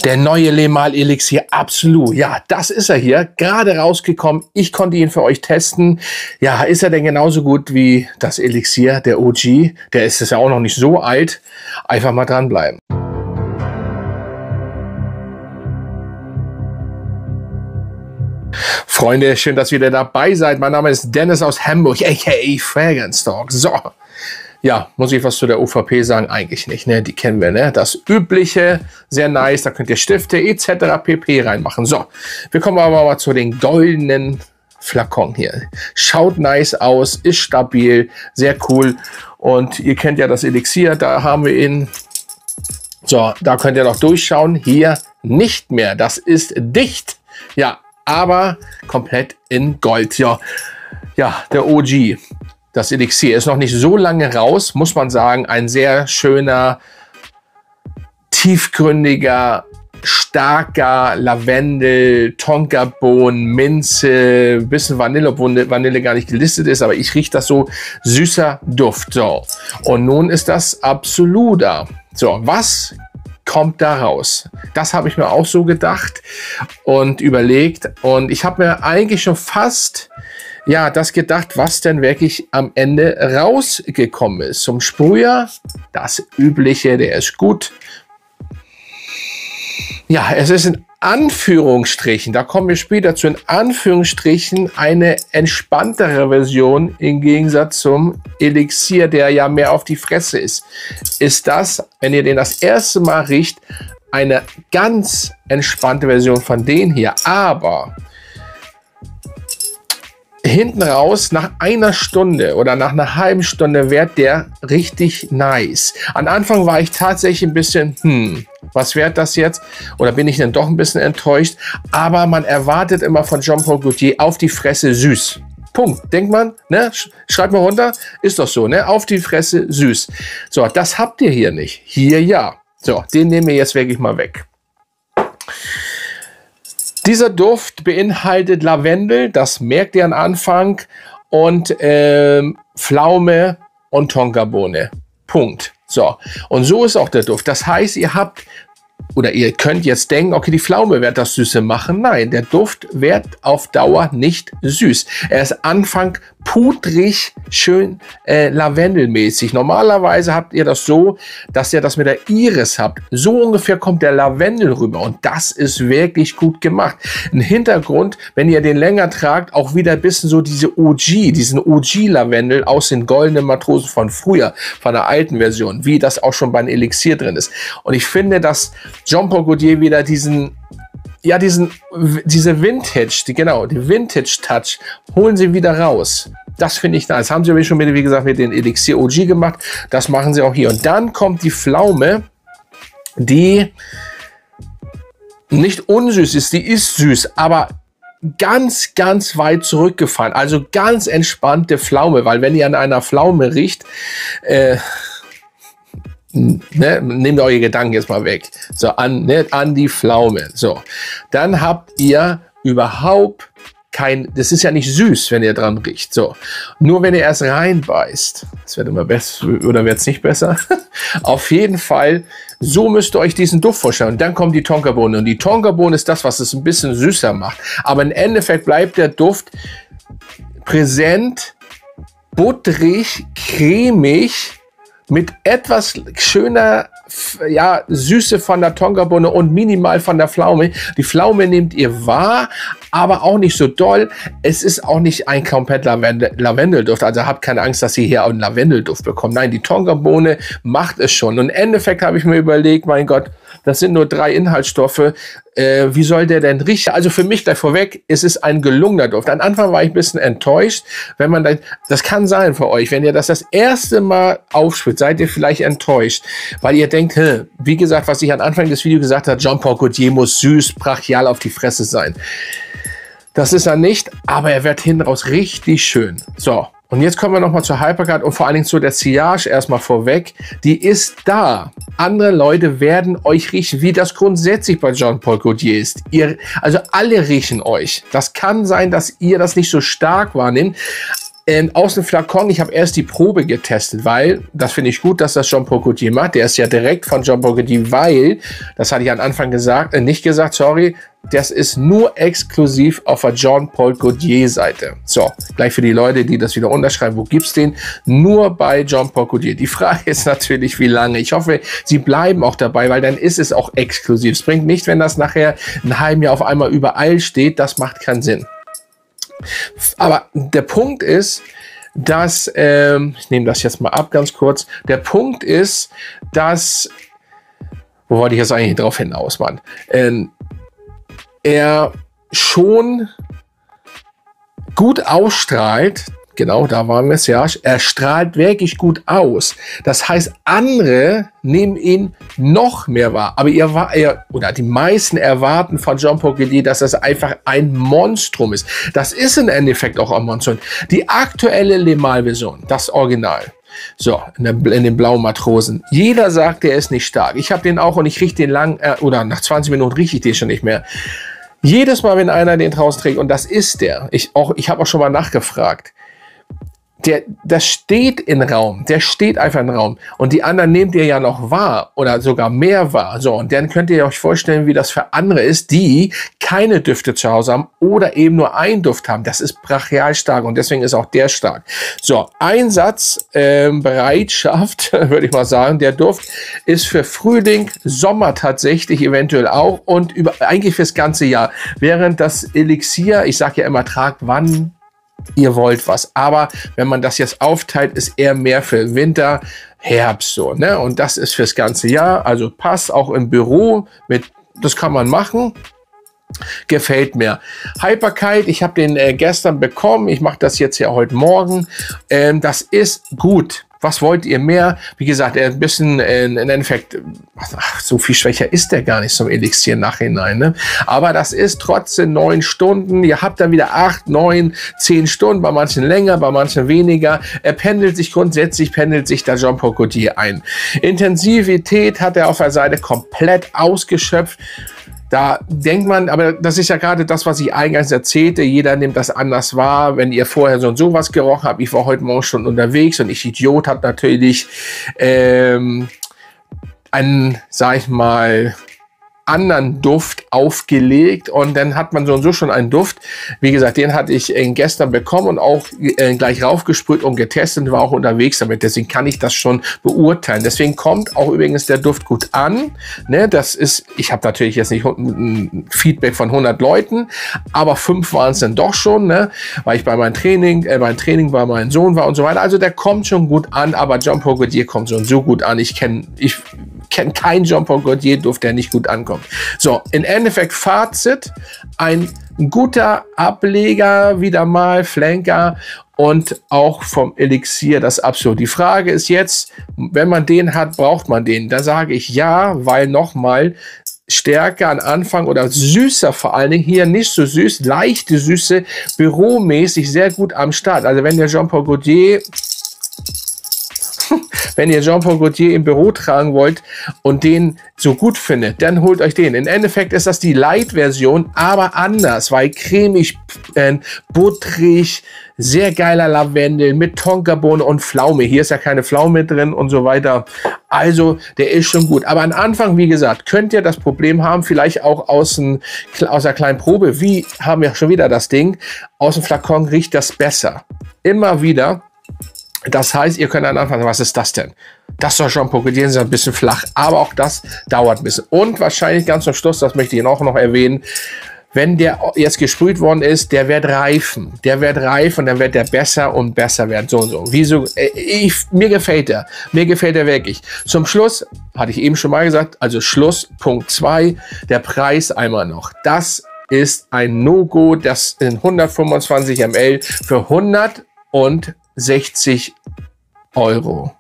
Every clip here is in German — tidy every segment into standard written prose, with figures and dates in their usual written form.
Der neue Lemal Elixier Absolut. Ja, das ist er hier. Gerade rausgekommen. Ich konnte ihn für euch testen. Ja, ist er denn genauso gut wie das Elixier, der OG? Der ist ja auch noch nicht so alt. Einfach mal dranbleiben. Freunde, schön, dass ihr wieder dabei seid. Mein Name ist Dennis aus Hamburg, a.k.a. Fragrance Talk. So. Ja, muss ich was zu der OVP sagen? Eigentlich nicht, ne? Die kennen wir, ne? Das Übliche, sehr nice, da könnt ihr Stifte etc. pp. Reinmachen. So, wir kommen aber mal zu den goldenen Flakon hier. Schaut nice aus, ist stabil, sehr cool. Und ihr kennt ja das Elixier, da haben wir ihn. So, da könnt ihr noch durchschauen. Hier nicht mehr, das ist dicht. Ja, aber komplett in Gold. Ja, ja, der OG. Das Elixier ist noch nicht so lange raus, muss man sagen. Ein sehr schöner, tiefgründiger, starker Lavendel, Tonkabohnen, Minze, bisschen Vanille, obwohl Vanille gar nicht gelistet ist, aber ich rieche das so, süßer Duft. So, und nun ist das Absoluter. So, was kommt da raus? Das habe ich mir auch so gedacht und überlegt. Und ich habe mir eigentlich schon fast ja, das gedacht, was denn wirklich am Ende rausgekommen ist. Zum Sprüher, das Übliche, der ist gut. Ja, es ist in Anführungsstrichen, da kommen wir später zu, in Anführungsstrichen eine entspanntere Version im Gegensatz zum Elixier, der ja mehr auf die Fresse ist. Ist das, wenn ihr den das erste Mal riecht, eine ganz entspannte Version von denen hier, aber hinten raus, nach einer Stunde oder nach einer halben Stunde wird der richtig nice. Am Anfang war ich tatsächlich ein bisschen, was wird das jetzt? Oder bin ich dann doch ein bisschen enttäuscht? Aber man erwartet immer von Jean Paul Gaultier auf die Fresse süß. Punkt. Denkt man, ne? Schreibt mal runter. Ist doch so, ne? Auf die Fresse süß. So, das habt ihr hier nicht. Hier ja. So, den nehmen wir jetzt wirklich mal weg. Dieser Duft beinhaltet Lavendel, das merkt ihr am Anfang, und Pflaume und Tonkabohne. Punkt. So, und so ist auch der Duft. Das heißt, ihr habt, oder ihr könnt jetzt denken, okay, die Pflaume wird das Süße machen. Nein, der Duft wird auf Dauer nicht süß. Er ist Anfang pudrig, schön lavendelmäßig. Normalerweise habt ihr das so, dass ihr das mit der Iris habt. So ungefähr kommt der Lavendel rüber und das ist wirklich gut gemacht. Im Hintergrund, wenn ihr den länger tragt, auch wieder ein bisschen so diesen OG-Lavendel aus den goldenen Matrosen von früher, von der alten Version, wie das auch schon beim Elixier drin ist. Und ich finde, dass Jean Paul Gaultier wieder diese Vintage, die Vintage-Touch, holen sie wieder raus. Das finde ich nice. Haben sie aber schon wieder, wie gesagt, mit den Elixier OG gemacht. Das machen sie auch hier. Und dann kommt die Pflaume, die nicht unsüß ist, die ist süß, aber ganz, ganz weit zurückgefahren. Also ganz entspannte Pflaume, weil wenn ihr an einer Pflaume riecht, ne, nehmt eure Gedanken jetzt mal weg. So, an die Pflaume. So, dann habt ihr überhaupt das ist ja nicht süß, wenn ihr dran riecht. So, nur wenn ihr erst reinbeißt, das wird immer besser, oder wird es nicht besser? Auf jeden Fall, so müsst ihr euch diesen Duft vorstellen. Und dann kommt die Tonkabohne. Und die Tonkabohne ist das, was es ein bisschen süßer macht. Aber im Endeffekt bleibt der Duft präsent, butterig, cremig, mit etwas schöner, ja, Süße von der Tonkabohne und minimal von der Pflaume. Die Pflaume nehmt ihr wahr, aber auch nicht so doll. Es ist auch nicht ein komplett Lavendelduft. Also habt keine Angst, dass ihr hier auch einen Lavendelduft bekommt. Nein, die Tonkabohne macht es schon. Und im Endeffekt habe ich mir überlegt, mein Gott, das sind nur 3 Inhaltsstoffe. Wie soll der denn riechen? Also für mich gleich vorweg, es ist ein gelungener Duft. Am Anfang war ich ein bisschen enttäuscht, wenn man das kann sein für euch, wenn ihr das erste Mal aufspürt, seid ihr vielleicht enttäuscht, weil ihr denkt, wie gesagt, was ich am Anfang des Videos gesagt habe, Jean Paul Gaultier muss süß, brachial auf die Fresse sein. Das ist er nicht, aber er wird hinten raus richtig schön. So, und jetzt kommen wir nochmal zur Hypercard und vor allen Dingen zu der Sillage erstmal vorweg. Die ist da. Andere Leute werden euch riechen, wie das grundsätzlich bei Jean Paul Gaultier ist. Also alle riechen euch. Das kann sein, dass ihr das nicht so stark wahrnehmt. aus dem Flakon, ich habe erst die Probe getestet, weil, das finde ich gut, dass das Jean-Paul Gaultier macht. Der ist ja direkt von Jean-Paul Gaultier, weil, das hatte ich am Anfang gesagt, nicht gesagt, sorry, das ist nur exklusiv auf der Jean-Paul Gaultier-Seite. So, gleich für die Leute, die das wieder unterschreiben, wo gibt's den? Nur bei Jean-Paul Gaultier. Die Frage ist natürlich, wie lange. Ich hoffe, Sie bleiben auch dabei, weil dann ist es auch exklusiv. Es bringt nicht, wenn das nachher ein halben Jahr auf einmal überall steht, das macht keinen Sinn. Aber der Punkt ist, dass, ich nehme das jetzt mal ab ganz kurz, der Punkt ist, dass, wo wollte ich jetzt eigentlich drauf hinaus, Mann, er schon gut ausstrahlt, genau, da waren wir es ja, er strahlt wirklich gut aus. Das heißt, andere nehmen ihn noch mehr wahr. Aber oder die meisten erwarten von Jean-Paul Gaultier, dass das einfach ein Monstrum ist. Das ist im Endeffekt auch ein Monstrum. Die aktuelle Le Male-Version, das Original. So, in den blauen Matrosen. Jeder sagt, der ist nicht stark. Ich habe den auch und ich rieche den lang, oder nach 20 Minuten rieche ich den schon nicht mehr. Jedes Mal, wenn einer den draußen trägt, und das ist der, ich habe auch schon mal nachgefragt, das steht im Raum, der steht einfach im Raum und die anderen nehmt ihr ja noch wahr oder sogar mehr wahr. So, und dann könnt ihr euch vorstellen, wie das für andere ist, die keine Düfte zu Hause haben oder eben nur einen Duft haben. Das ist brachial stark und deswegen ist auch der stark. So, Einsatzbereitschaft, würde ich mal sagen, der Duft ist für Frühling, Sommer tatsächlich eventuell auch und eigentlich fürs ganze Jahr. Während das Elixier, ich sage ja immer, tragt wann ihr wollt was. Aber wenn man das jetzt aufteilt, ist eher mehr für Winter, Herbst so, ne? Und das ist fürs ganze Jahr. Also passt auch im Büro das kann man machen. Gefällt mir. Hyperkite, ich habe den gestern bekommen. Ich mache das jetzt ja heute Morgen. Das ist gut. Was wollt ihr mehr? Wie gesagt, ein bisschen im Endeffekt, so viel schwächer ist der gar nicht zum Elixier nachhinein. Ne? Aber das ist trotzdem 9 Stunden. Ihr habt dann wieder 8, 9, 10 Stunden, bei manchen länger, bei manchen weniger. Er pendelt sich grundsätzlich, der Jean-Paul Gaultier ein. Intensivität hat er auf der Seite komplett ausgeschöpft. Da denkt man, aber das ist ja gerade das, was ich eingangs erzählte, jeder nimmt das anders wahr, wenn ihr vorher so und so was gerochen habt. Ich war heute Morgen schon unterwegs und ich Idiot habe natürlich einen, sag ich mal, anderen Duft aufgelegt und dann hat man so und so schon einen Duft. Wie gesagt, den hatte ich gestern bekommen und auch gleich raufgesprüht und getestet und war auch unterwegs damit. Deswegen kann ich das schon beurteilen. Deswegen kommt auch übrigens der Duft gut an. Ne, das ist, ich habe natürlich jetzt nicht ein Feedback von 100 Leuten, aber 5 waren es dann doch schon, ne, weil ich bei meinem Training bei meinem Sohn war und so weiter. Also der kommt schon gut an, aber Jean-Paul Gaultier kommt schon so gut an. Ich kenne keinen Jean-Paul Gaultier Duft, der nicht gut ankommt. So, im Endeffekt Fazit, ein guter Ableger, wieder mal Flanker und auch vom Elixier das absolut. Die Frage ist jetzt, wenn man den hat, braucht man den? Da sage ich ja, weil nochmal stärker an Anfang oder süßer vor allen Dingen, hier nicht so süß, leichte Süße, büromäßig sehr gut am Start. Also wenn der Jean-Paul Gaultier im Büro tragen wollt und den so gut findet, dann holt euch den. Im Endeffekt ist das die Light-Version, aber anders, weil cremig, butterig, sehr geiler Lavendel mit Tonkabohne und Pflaume. Hier ist ja keine Pflaume drin und so weiter. Also, der ist schon gut. Aber am Anfang, wie gesagt, könnt ihr das Problem haben, vielleicht auch aus der kleinen Probe, wie haben wir schon wieder das Ding, aus dem Flakon riecht das besser. Immer wieder. Das heißt, ihr könnt dann anfangen, was ist das denn? Das soll schon Gaultier ist ein bisschen flach, aber auch das dauert ein bisschen. Und wahrscheinlich ganz zum Schluss, das möchte ich auch noch erwähnen, wenn der jetzt gesprüht worden ist, der wird reifen. Der wird reif und dann wird der besser und besser werden. So und so. Wieso? Mir gefällt er. Mir gefällt er wirklich. Zum Schluss, hatte ich eben schon mal gesagt, also Schluss, Punkt 2, der Preis einmal noch. Das ist ein No-Go, das sind 125 ml für 160 €.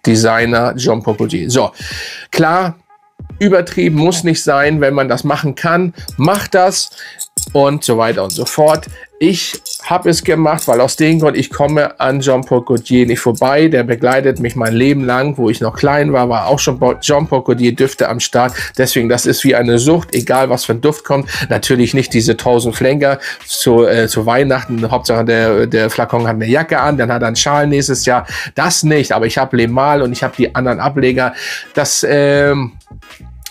Designer Jean-Paul Gaultier. So, klar, übertrieben muss nicht sein, wenn man das machen kann. Macht das. und so weiter und so fort. Ich habe es gemacht, weil aus dem Grund, ich komme an Jean-Paul Gaultier nicht vorbei. Der begleitet mich mein Leben lang. Wo ich noch klein war, war auch schon Jean-Paul Gaultier Düfte am Start. Deswegen, das ist wie eine Sucht, egal was für ein Duft kommt. Natürlich nicht diese 1000 Flenker zu Weihnachten. Hauptsache der Flakon hat eine Jacke an, dann hat er einen Schal nächstes Jahr. Das nicht, aber ich habe Le Male und ich habe die anderen Ableger.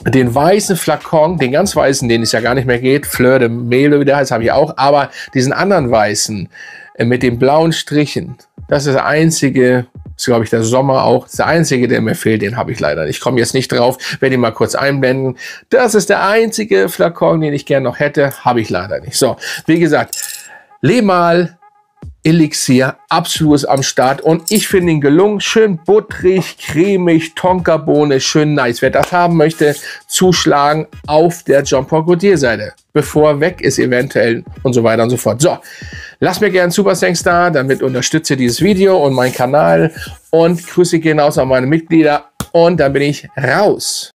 Den weißen Flakon, den ganz weißen, den es ja gar nicht mehr geht, Fleur de Mele, wie der heißt, habe ich auch, aber diesen anderen weißen mit den blauen Strichen, das ist der einzige, das ist glaube ich der Sommer auch, das ist der einzige, der mir fehlt, den habe ich leider nicht. Ich komme jetzt nicht drauf, werde ihn mal kurz einblenden. Das ist der einzige Flakon, den ich gerne noch hätte, habe ich leider nicht. So, wie gesagt, Le Male Elixier, absolut am Start und ich finde ihn gelungen, schön butterig, cremig, Tonkabohne, schön nice. Wer das haben möchte, zuschlagen auf der Jean-Paul Gaultier Seite, bevor er weg ist eventuell und so weiter und so fort. So, lasst mir gerne einen Super Thanks da, damit unterstütze dieses Video und meinen Kanal und Grüße gehen aus an meine Mitglieder und dann bin ich raus.